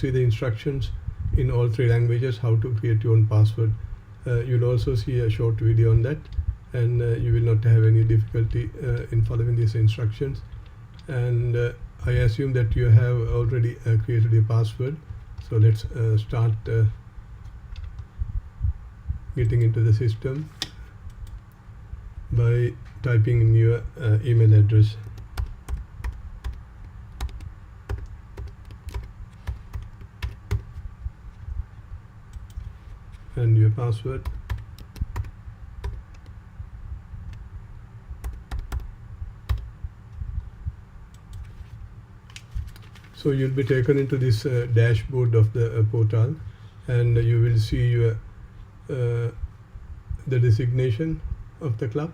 see the instructions in all 3 languages how to create your own password. You'll also see a short video on that, and you will not have any difficulty in following these instructions. And I assume that you have already created your password. So let's start getting into the system by typing in your email address. And your password. So you'll be taken into this dashboard of the portal, and you will see your the designation of the club,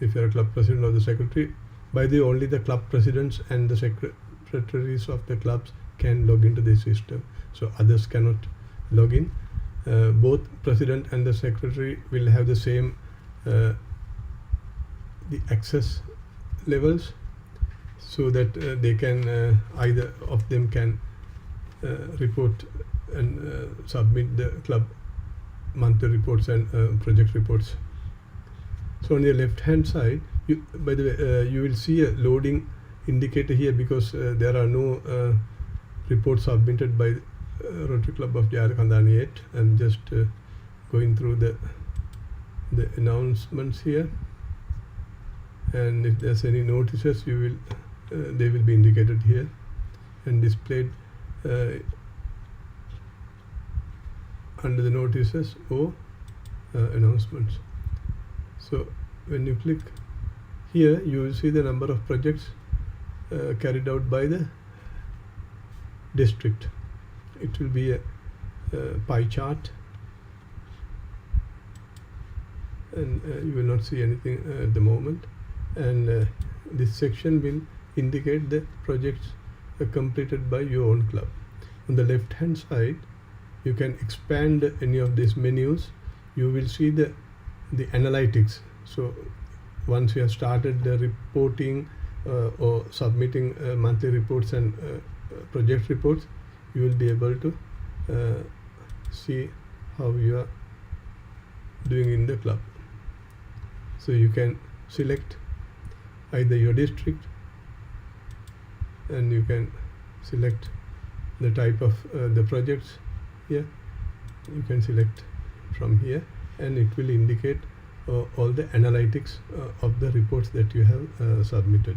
if you're a club president or the secretary. By the way, only the club presidents and the secretaries of the clubs can log into this system, so others cannot log in. Both president and the secretary will have the same the access levels, so that they can either of them can report and submit the club monthly reports and project reports. So on the left hand side, by the way, you will see a loading indicator here, because there are no reports submitted by Rotary Club of Jharkhand yet. I'm just going through the announcements here, and if there's any notices, you will they will be indicated here and displayed under the notices or announcements. So when you click here, you will see the number of projects carried out by the district. It will be a pie chart, and you will not see anything at the moment. And this section will indicate the projects completed by your own club. On the left hand side, you can expand any of these menus. You will see the analytics. So once you have started the reporting or submitting monthly reports and project reports, you will be able to see how you are doing in the club. So you can select either your district, and you can select the type of the projects here. You can select from here, and it will indicate all the analytics of the reports that you have submitted.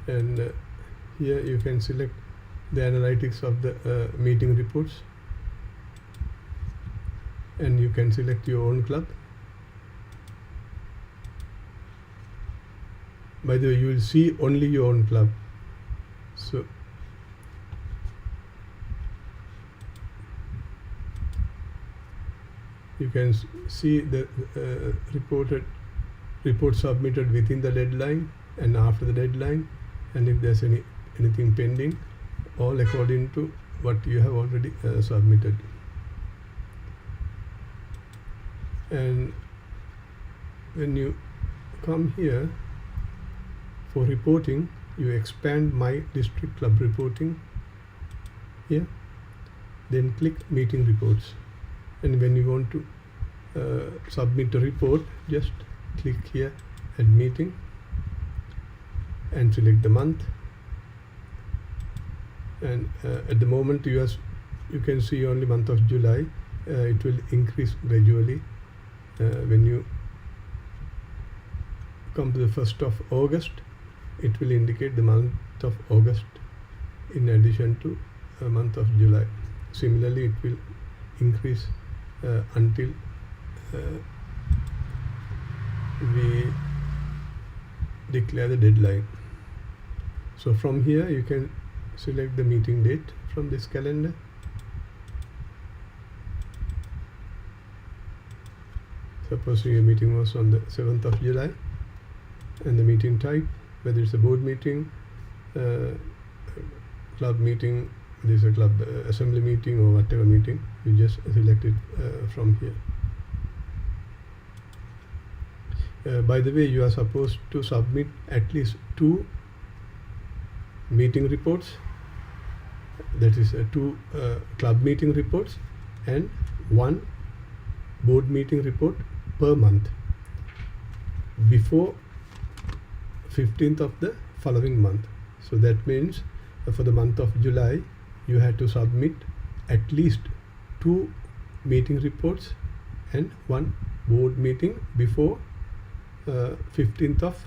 And here you can select the analytics of the meeting reports, and you can select your own club. By the way, you will see only your own club. So you can see the report submitted within the deadline and after the deadline, and if there's anything pending, all according to what you have already submitted. And when you come here for reporting, you expand My District Club Reporting here, then click Meeting Reports. And when you want to submit a report, just click here at Meeting and select the month. And at the moment you can see only month of July. It will increase gradually when you come to the 1st of August. It will indicate the month of August in addition to month of July. Similarly, it will increase until we declare the deadline. So from here you can select the meeting date from this calendar. Suppose your meeting was on the 7th of July, and the meeting type, whether it's a board meeting, club meeting, whether it's a club assembly meeting or whatever meeting, you just select it from here. By the way, you are supposed to submit at least 2 meeting reports that is 2 club meeting reports and 1 board meeting report per month before 15th of the following month. So that means for the month of July you had to submit at least 2 meeting reports and 1 board meeting before 15th of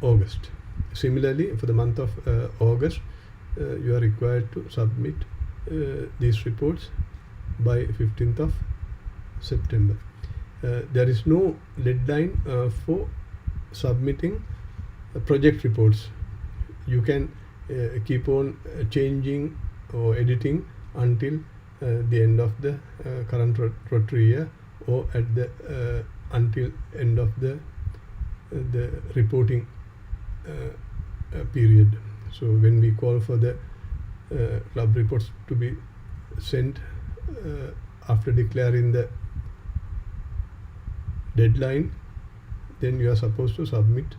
August. Similarly, for the month of August, you are required to submit these reports by 15th of September. There is no deadline for submitting project reports. You can keep on changing or editing until the end of the current rotary year, or at the until end of the reporting period. So when we call for the club reports to be sent after declaring the deadline, then you are supposed to submit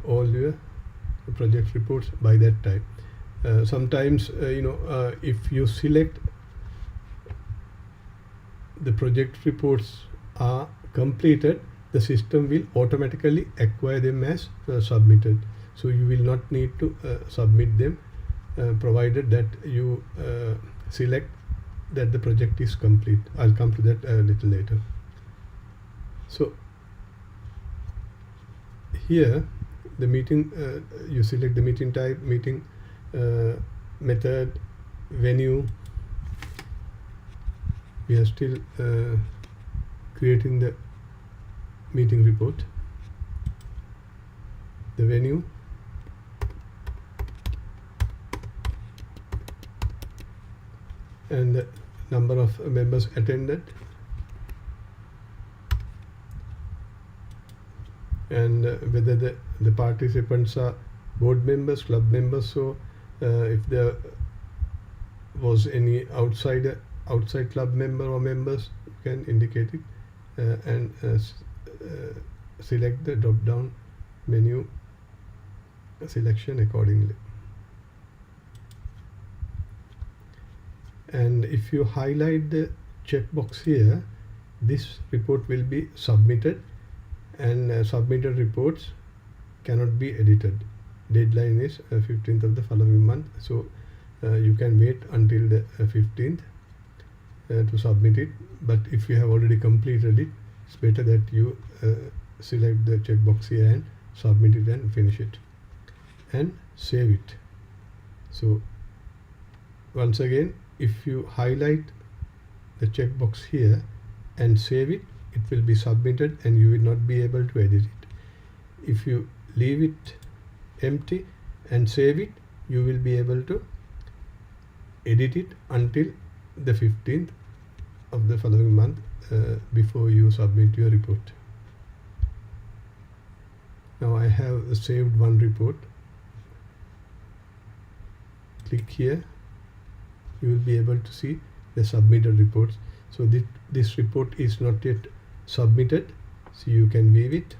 all your project reports by that time. Sometimes if you select the project reports are completed, the system will automatically acquire them as submitted. So you will not need to submit them provided that you select that the project is complete. I'll come to that a little later. So here the meeting, you select the meeting type, meeting method, venue. We are still creating the meeting report, the venue, and the number of members attended, and whether the participants are board members, club members. So if there was any outside club member or members, you can indicate it and select the drop down menu selection accordingly. And if you highlight the checkbox here, this report will be submitted, and submitted reports cannot be edited. Deadline is 15th of the following month, so you can wait until the 15th to submit it. But if you have already completed it, it's better that you select the checkbox here and submit it and finish it and save it. So once again, if you highlight the checkbox here and save it, it will be submitted and you will not be able to edit it. If you leave it empty and save it, you will be able to edit it until the 15th of the following month before you submit your report. Now I have saved one report. Click here, you will be able to see the submitted reports. So this report is not yet submitted, so you can view it.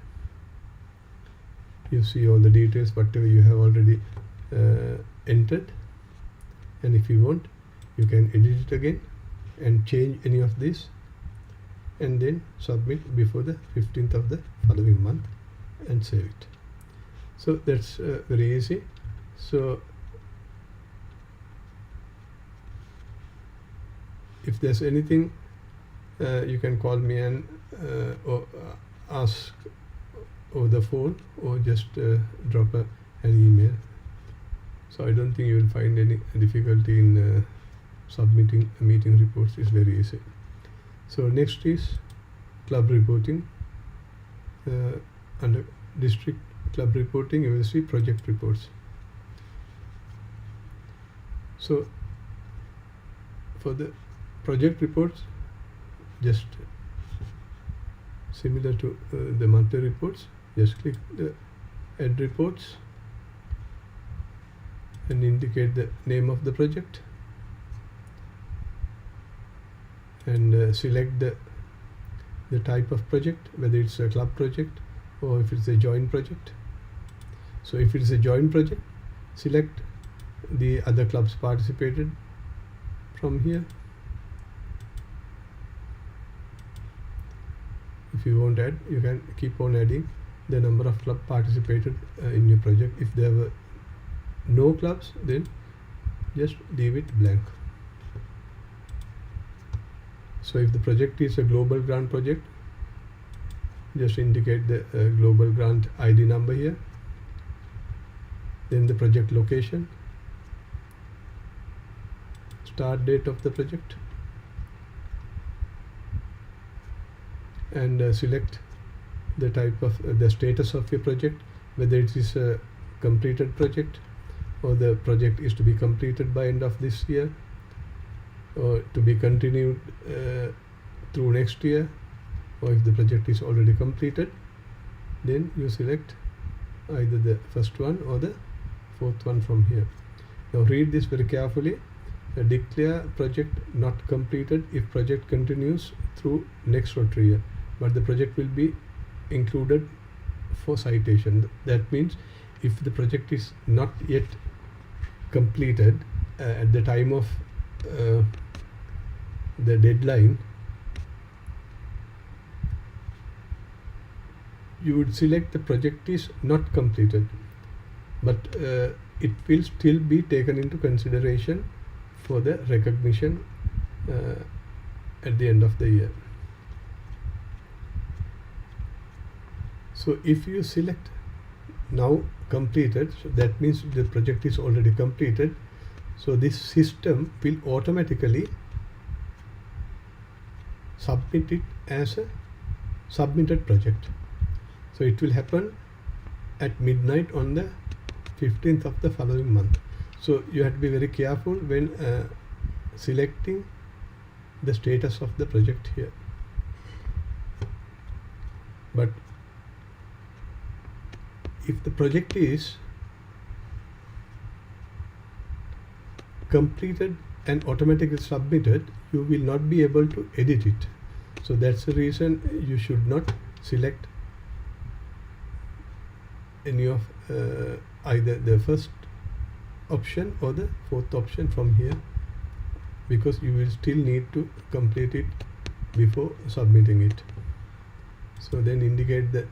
You see all the details, whatever you have already entered, and if you want, you can edit it again and change any of this, and then submit before the 15th of the following month and save it. So that's very easy. So if there's anything, you can call me and or ask over the phone, or just drop an email. So I don't think you will find any difficulty in submitting meeting reports. It's very easy. So next is club reporting. Under district club reporting, you will see project reports. So for the project reports, just similar to the monthly reports, just click the add reports and indicate the name of the project, and select the type of project, whether it's a club project or if it's a joint project. So if it's a joint project, select the other clubs participated from here. If you want to add, you can keep on adding the number of clubs participated in your project. If there were no clubs, then just leave it blank. So if the project is a global grant project, just indicate the global grant ID number here, then the project location, start date of the project, and select the type of the status of your project, whether it is a completed project or the project is to be completed by end of this year or to be continued through next year, or if the project is already completed, then you select either the first one or the fourth one from here. Now read this very carefully. Declare project not completed if project continues through next Rotary year, but the project will be included for citation. That means if the project is not yet completed at the time of the deadline, you would select the project is not completed, but it will still be taken into consideration for the recognition at the end of the year. So if you select now completed, so that means the project is already completed, so this system will automatically submit it as a submitted project. So it will happen at midnight on the 15th of the following month. So you have to be very careful when selecting the status of the project here. But if the project is completed and automatically submitted, you will not be able to edit it. So that's the reason you should not select any of either the first option or the fourth option from here, because you will still need to complete it before submitting it. So then indicate the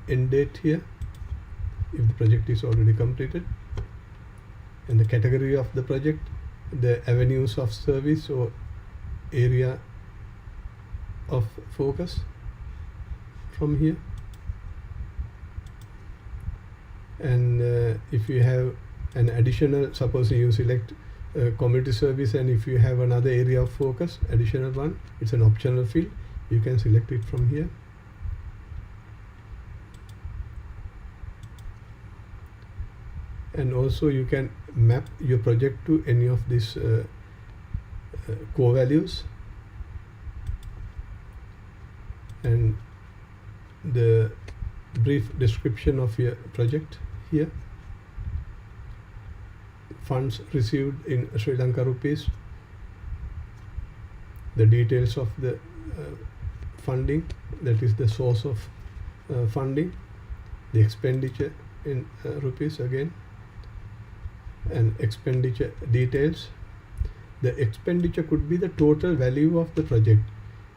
end date here if the project is already completed, and the category of the project, the avenues of service or area of focus from here, and if you have an additional, suppose you select community service, and if you have another area of focus, additional one, it's an optional field, you can select it from here. And also you can map your project to any of these core values, and the brief description of your project here. Funds received in Sri Lanka rupees, the details of the funding, that is the source of funding, the expenditure in rupees again, and expenditure details. The expenditure could be the total value of the project.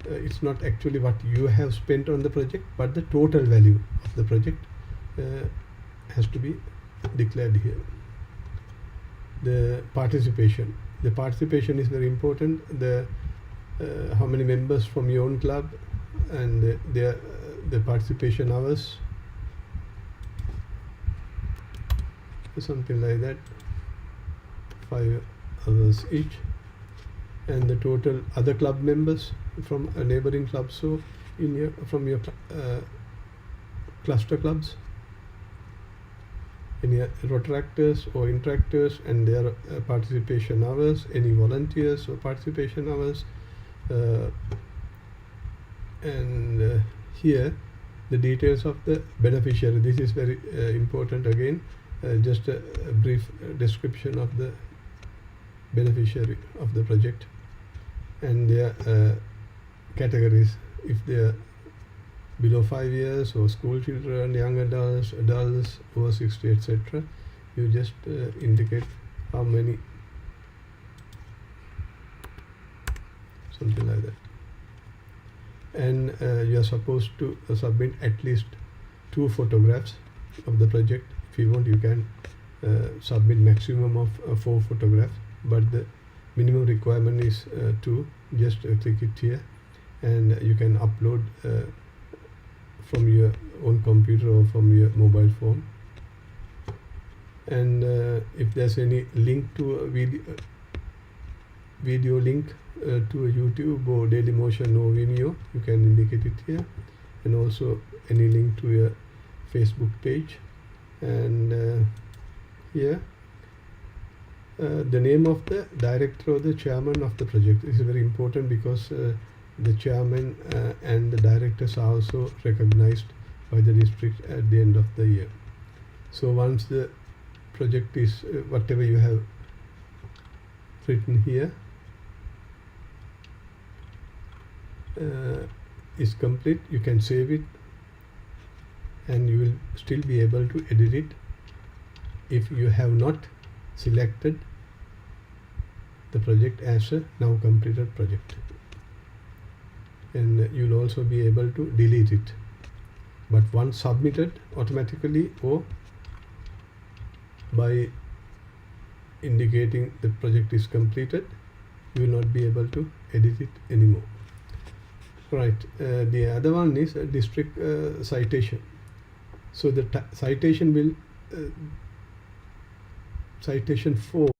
It's not actually what you have spent on the project, but the total value of the project has to be declared here. The participation is very important. The how many members from your own club, and the participation hours, something like that, 5 hours each, and the total other club members from a neighboring club. So in your from your cluster clubs, any Rotaractors or Interactors and their participation hours, any volunteers or participation hours, and here the details of the beneficiary. This is very important again, just a brief description of the beneficiary of the project, and their categories, if they are below 5 years, or school children, young adults, adults over 60, etc. You just indicate how many, something like that. And you are supposed to submit at least 2 photographs of the project. If you want, you can submit maximum of 4 photographs, but the minimum requirement is 2. Just click it here, and you can upload from your own computer or from your mobile phone. And if there's any link to a video link to a YouTube or Dailymotion or Vimeo, you can indicate it here. And also any link to your Facebook page. And here the name of the director or the chairman of the project is very important, because the chairman and the directors are also recognized by the district at the end of the year. So once the project is whatever you have written here is complete, you can save it, and you will still be able to edit it if you have not selected the project as a now completed project. And you'll also be able to delete it, but once submitted automatically or by indicating the project is completed, you will not be able to edit it anymore. Right. The other one is district citation. So the citation will citation 4